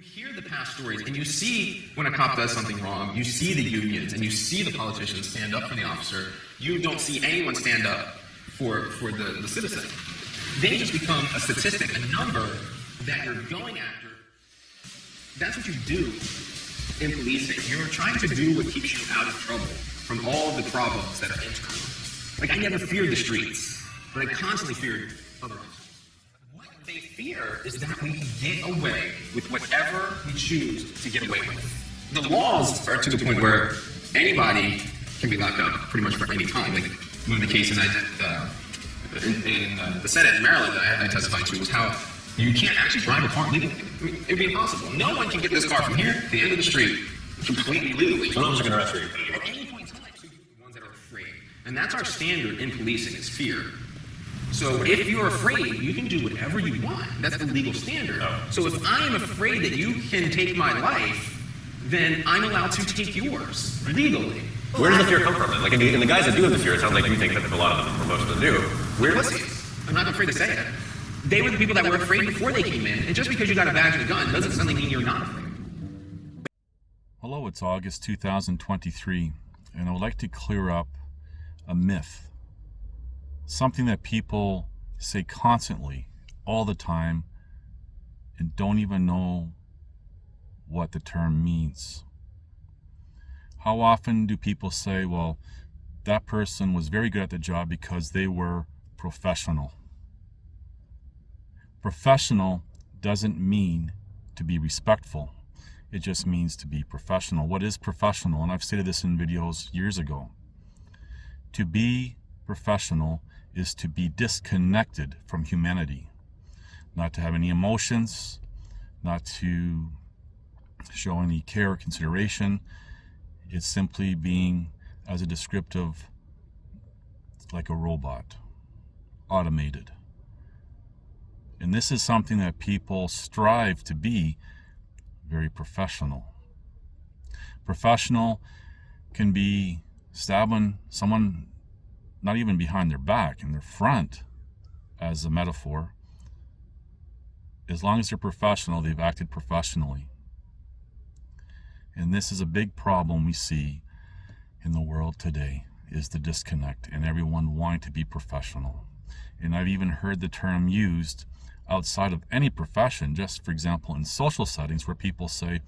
hear the past stories and you see when a cop does something wrong, you see the unions and you see the politicians stand up for the officer. You don't see anyone stand up for the citizen. They just become a statistic, a number that you're going after. That's what you do in policing. You're trying to do what keeps you out of trouble from all of the problems that are internal. Like, I never feared the streets, but I constantly feared other officers. What they fear is that we get away with whatever we choose to get away with. The laws are to the point where anybody can be locked up pretty much for any time. Like, one of the cases in the Senate in Maryland that I testified to was how you can't actually drive a car legally. I mean, it'd be impossible. No one can get this car from here to the end of the street completely legally. So no one's going to arrest you. At any point in time, the ones that are afraid. And that's our standard in policing, is fear. So if you're afraid, you can do whatever you want. That's the legal standard. Oh. So if I am afraid that you can take my life, then I'm allowed to take yours legally. Where does the fear come from then? Like, and the guys that do have the fear, it sounds like you think that a lot of them, or most of them do. Where does it? I'm not afraid to say it. They were the people that were afraid before they came in, and just because you got a badge and a gun doesn't suddenly mean you're not afraid. Hello, it's August 2023, and I would like to clear up a myth. Something that people say constantly, all the time, and don't even know what the term means. How often do people say, well, that person was very good at the job because they were professional? Professional doesn't mean to be respectful. It just means to be professional. What is professional? And I've stated this in videos years ago. To be professional is to be disconnected from humanity. Not to have any emotions, not to show any care or consideration. It's simply being, as a descriptive, like a robot, automated. And this is something that people strive to be very professional. Professional can be stabbing someone not even behind their back, in their front, as a metaphor. As long as they're professional, they've acted professionally. And this is a big problem we see in the world today, is the disconnect and everyone wanting to be professional. And I've even heard the term used outside of any profession, just for example in social settings where people say,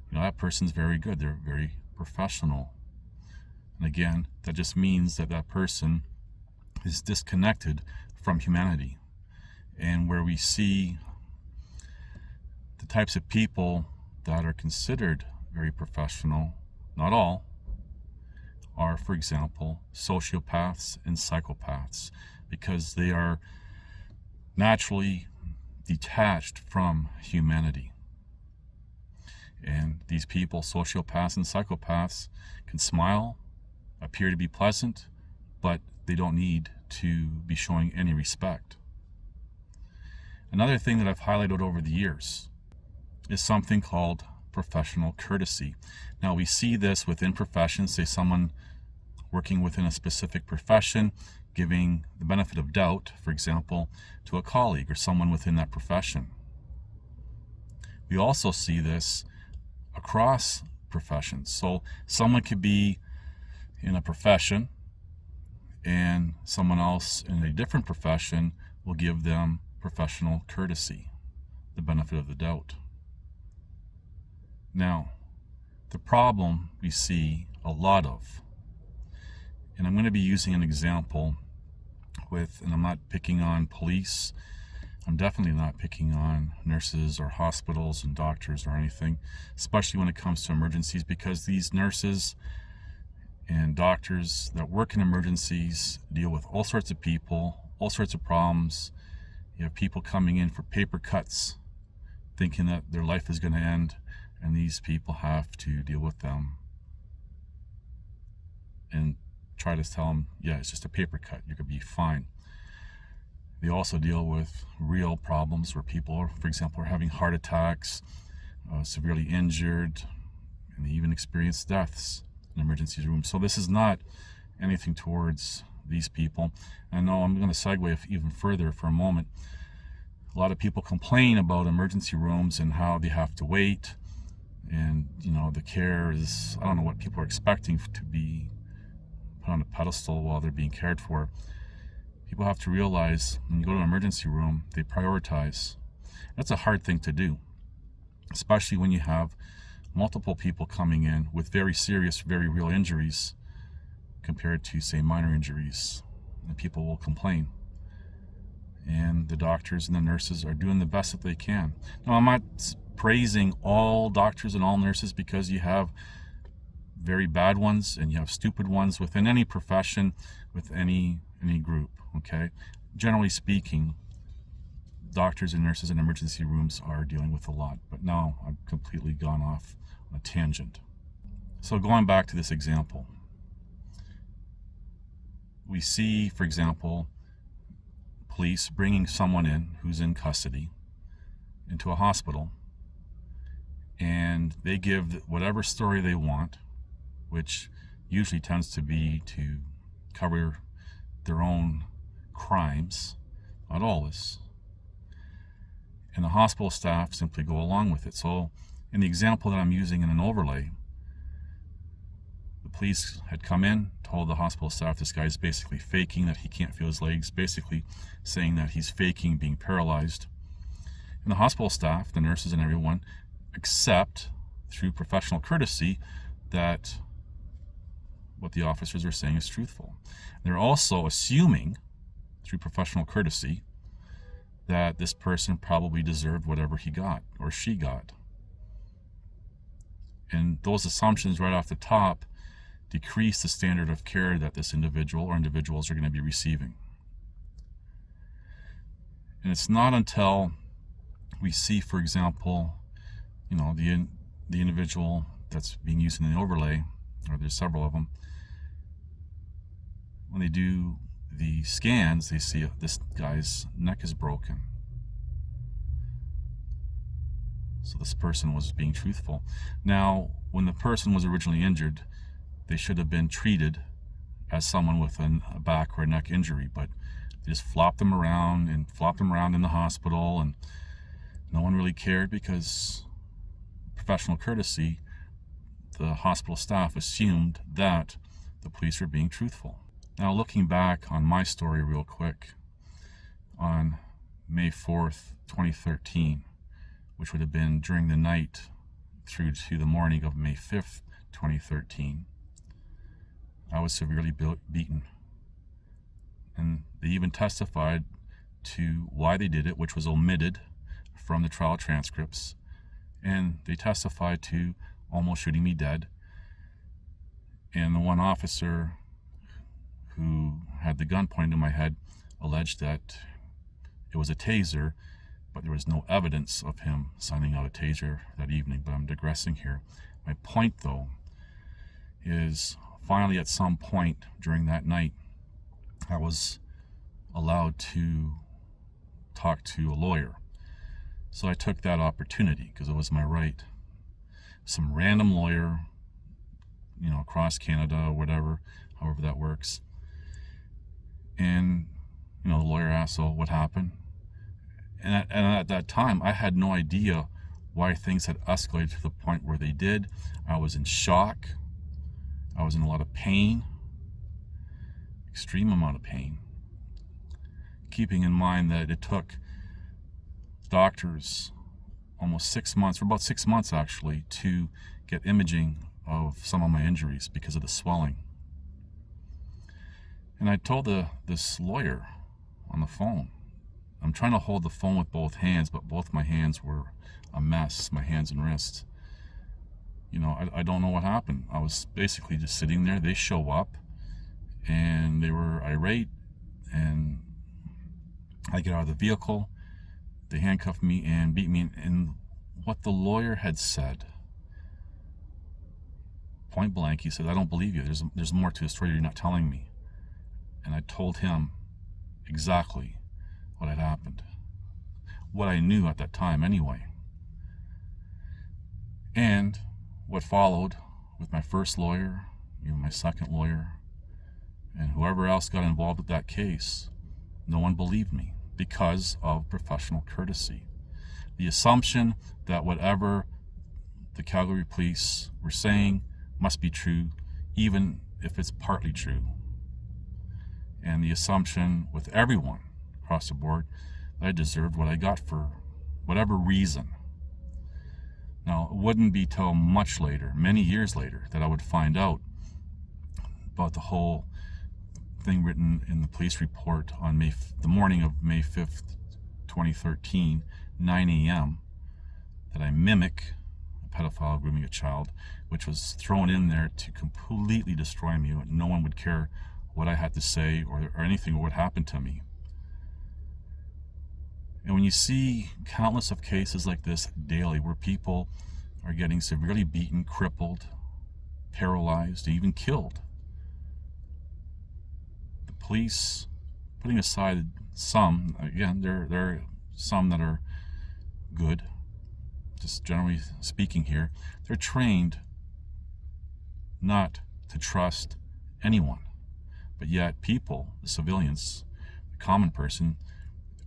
you know, that person's very good, they're very professional. And again, that just means that that person is disconnected from humanity. And where we see the types of people that are considered very professional, not all, are, for example, sociopaths and psychopaths, because they are naturally detached from humanity. And these people, sociopaths and psychopaths, can smile, appear to be pleasant, but they don't need to be showing any respect. Another thing that I've highlighted over the years is something called professional courtesy. Now, we see this within professions, say someone working within a specific profession, giving the benefit of doubt, for example, to a colleague or someone within that profession. We also see this across professions. So someone could be in a profession and someone else in a different profession will give them professional courtesy, the benefit of the doubt. Now, the problem we see a lot of, and I'm going to be using an example with, and I'm not picking on police, I'm definitely not picking on nurses or hospitals and doctors or anything, especially when it comes to emergencies, because these nurses and doctors that work in emergencies deal with all sorts of people, all sorts of problems. You have people coming in for paper cuts, thinking that their life is going to end, and these people have to deal with them and try to tell them, yeah, it's just a paper cut, you're going to be fine. They also deal with real problems where people, for example, are having heart attacks, severely injured, and they even experience deaths in emergency rooms. So this is not anything towards these people. I know I'm going to segue even further for a moment. A lot of people complain about emergency rooms and how they have to wait, and the care is, I don't know what people are expecting to be put on a pedestal while they're being cared for. People have to realize when you go to an emergency room, they prioritize. That's a hard thing to do, especially when you have multiple people coming in with very serious, very real injuries compared to, say, minor injuries, and people will complain. And the doctors and the nurses are doing the best that they can. Now, I'm not praising all doctors and all nurses, because you have very bad ones and you have stupid ones within any profession, with any group, okay? Generally speaking, doctors and nurses in emergency rooms are dealing with a lot. But now I've completely gone off on a tangent. So going back to this example, we see, for example, police bringing someone in who's in custody into a hospital, and they give whatever story they want, which usually tends to be to cover their own crimes, not always. And the hospital staff simply go along with it. So in the example that I'm using in an overlay, the police had come in, told the hospital staff this guy's basically faking that he can't feel his legs, basically saying that he's faking being paralyzed. And the hospital staff, the nurses and everyone, accept through professional courtesy that what the officers are saying is truthful. They're also assuming through professional courtesy that this person probably deserved whatever he got or she got. And those assumptions right off the top decrease the standard of care that this individual or individuals are going to be receiving. And it's not until we see, for example, the individual that's being used in the overlay, or there's several of them, when they do the scans, they see this guy's neck is broken. So this person was being truthful. Now, when the person was originally injured, they should have been treated as someone with a back or a neck injury, but they just flopped them around in the hospital, and no one really cared, because professional courtesy, the hospital staff assumed that the police were being truthful. Now, looking back on my story real quick, on May 4th, 2013, which would have been during the night through to the morning of May 5th, 2013, I was severely beaten. And they even testified to why they did it, which was omitted from the trial transcripts. And they testified to almost shooting me dead. And the one officer who had the gun pointed to my head alleged that it was a taser, but there was no evidence of him signing out a taser that evening. But I'm digressing here. My point, though, is finally at some point during that night, I was allowed to talk to a lawyer. So I took that opportunity because it was my right. Some random lawyer, across Canada or whatever, however that works. And, the lawyer asked, so what happened? And at that time, I had no idea why things had escalated to the point where they did. I was in shock. I was in a lot of pain, extreme amount of pain. Keeping in mind that it took doctors almost 6 months, or about 6 months actually, to get imaging of some of my injuries because of the swelling. And I told this lawyer on the phone, I'm trying to hold the phone with both hands, but both my hands were a mess, my hands and wrists. I don't know what happened. I was basically just sitting there. They show up, and they were irate, and I get out of the vehicle. They handcuffed me and beat me. And what the lawyer had said, point blank, he said, I don't believe you. There's more to the story you're not telling me. And I told him exactly what had happened, what I knew at that time anyway. And what followed with my first lawyer, my second lawyer, and whoever else got involved with that case, no one believed me. because of professional courtesy. The assumption that whatever the Calgary police were saying must be true, even if it's partly true. And the assumption with everyone across the board that I deserved what I got for whatever reason. Now, it wouldn't be till much later, many years later, that I would find out about the whole thing written in the police report on the morning of May 5th, 2013, 9 a.m., that I mimic a pedophile grooming a child, which was thrown in there to completely destroy me. No one would care what I had to say or anything or what happened to me. And when you see countless of cases like this daily, where people are getting severely beaten, crippled, paralyzed, even killed, the police, putting aside some, again, there are some that are good, just generally speaking here, they're trained not to trust anyone. But yet people, the civilians, the common person,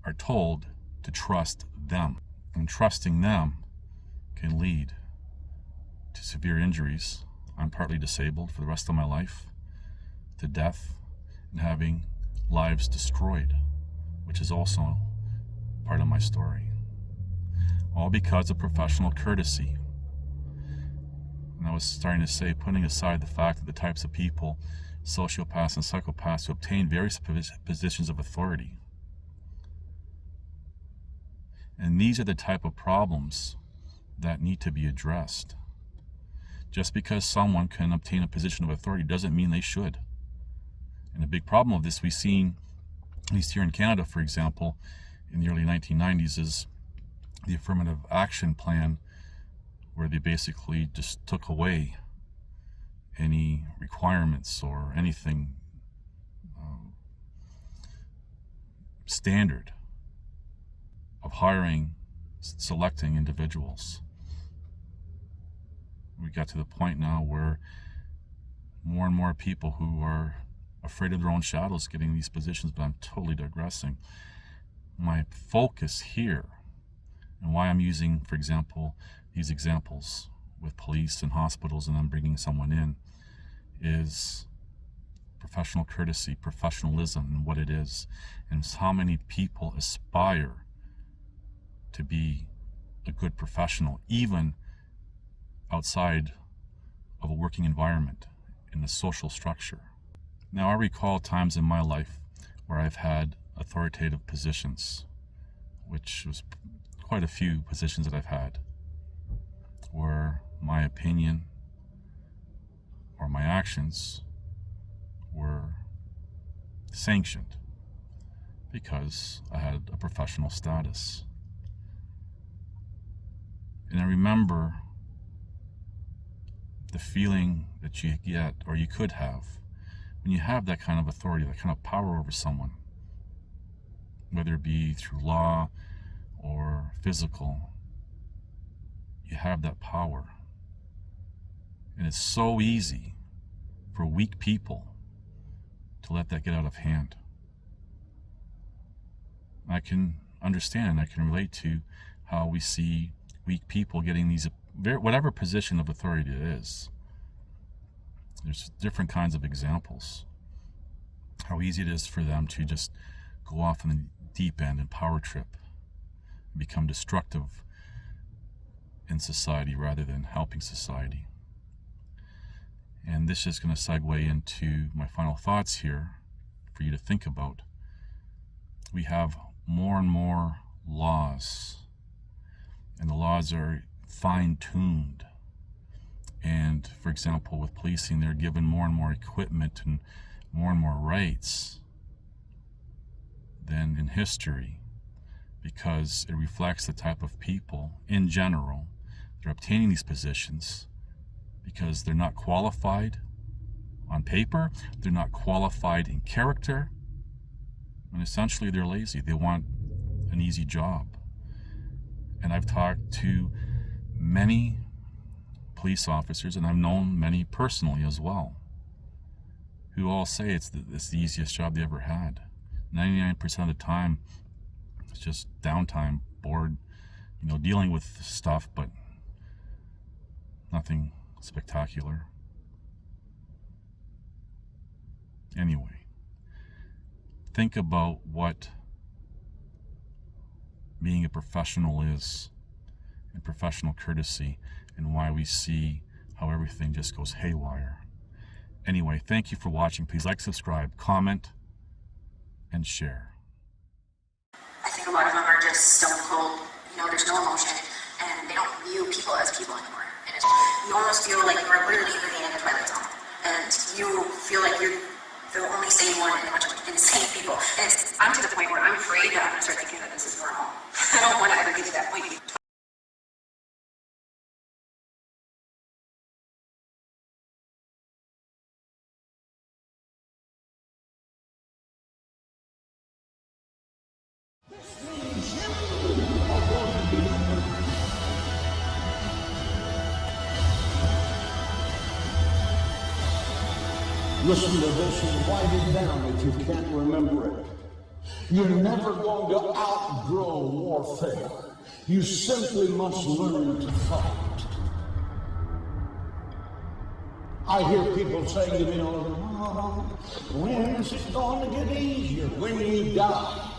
are told to trust them. And trusting them can lead to severe injuries. I'm partly disabled for the rest of my life, to death, and having lives destroyed, which is also part of my story. All because of professional courtesy. And I was starting to say, putting aside the fact that the types of people, sociopaths and psychopaths, who obtain various positions of authority. And these are the type of problems that need to be addressed. Just because someone can obtain a position of authority doesn't mean they should. And a big problem of this we've seen, at least here in Canada, for example, in the early 1990s, is the affirmative action plan, where they basically just took away any requirements or anything standard of hiring, selecting individuals. We got to the point now where more and more people who are afraid of their own shadows getting these positions, but I'm totally digressing. My focus here, and why I'm using, for example, these examples with police and hospitals and then bringing someone in, is professional courtesy, professionalism, and what it is, and how many people aspire to be a good professional, even outside of a working environment, in the social structure. Now, I recall times in my life where I've had authoritative positions, which was quite a few positions that I've had, where my opinion or my actions were sanctioned because I had a professional status. And I remember the feeling that you get, or you could have, when you have that kind of authority, that kind of power over someone, whether it be through law or physical. You have that power. And it's so easy for weak people to let that get out of hand. I can understand, I can relate to how we see weak people getting these, whatever position of authority it is. There's different kinds of examples. How easy it is for them to just go off in the deep end and power trip, and become destructive in society rather than helping society. And this is going to segue into my final thoughts here for you to think about. We have more and more laws, and the laws are fine-tuned. And for example, with policing, they're given more and more equipment and more rights than in history, because it reflects the type of people in general that are obtaining these positions, because they're not qualified on paper, they're not qualified in character, and essentially they're lazy. They want an easy job. And I've talked to many police officers, and I've known many personally as well, who all say it's the easiest job they ever had. 99% of the time, It's just downtime, bored, dealing with stuff, but nothing spectacular. Anyway, think about what being a professional is, and professional courtesy, and why we see how everything just goes haywire. Anyway, thank you for watching. Please like, subscribe, comment, and share. I think a lot of them are just stone cold, there's no emotion, and they don't view people as people anymore. And you almost feel like you're literally living in the Twilight Zone, and you feel like you're the only sane one in a bunch of insane people. And I'm to the point where I'm afraid that I'm going to start thinking that this is normal. I don't want to ever get to that point. Listen to this and write it down if you can't remember it. You're never going to outgrow warfare. You simply must learn to fight. I hear people saying to me, when is it going to get easier? When you die.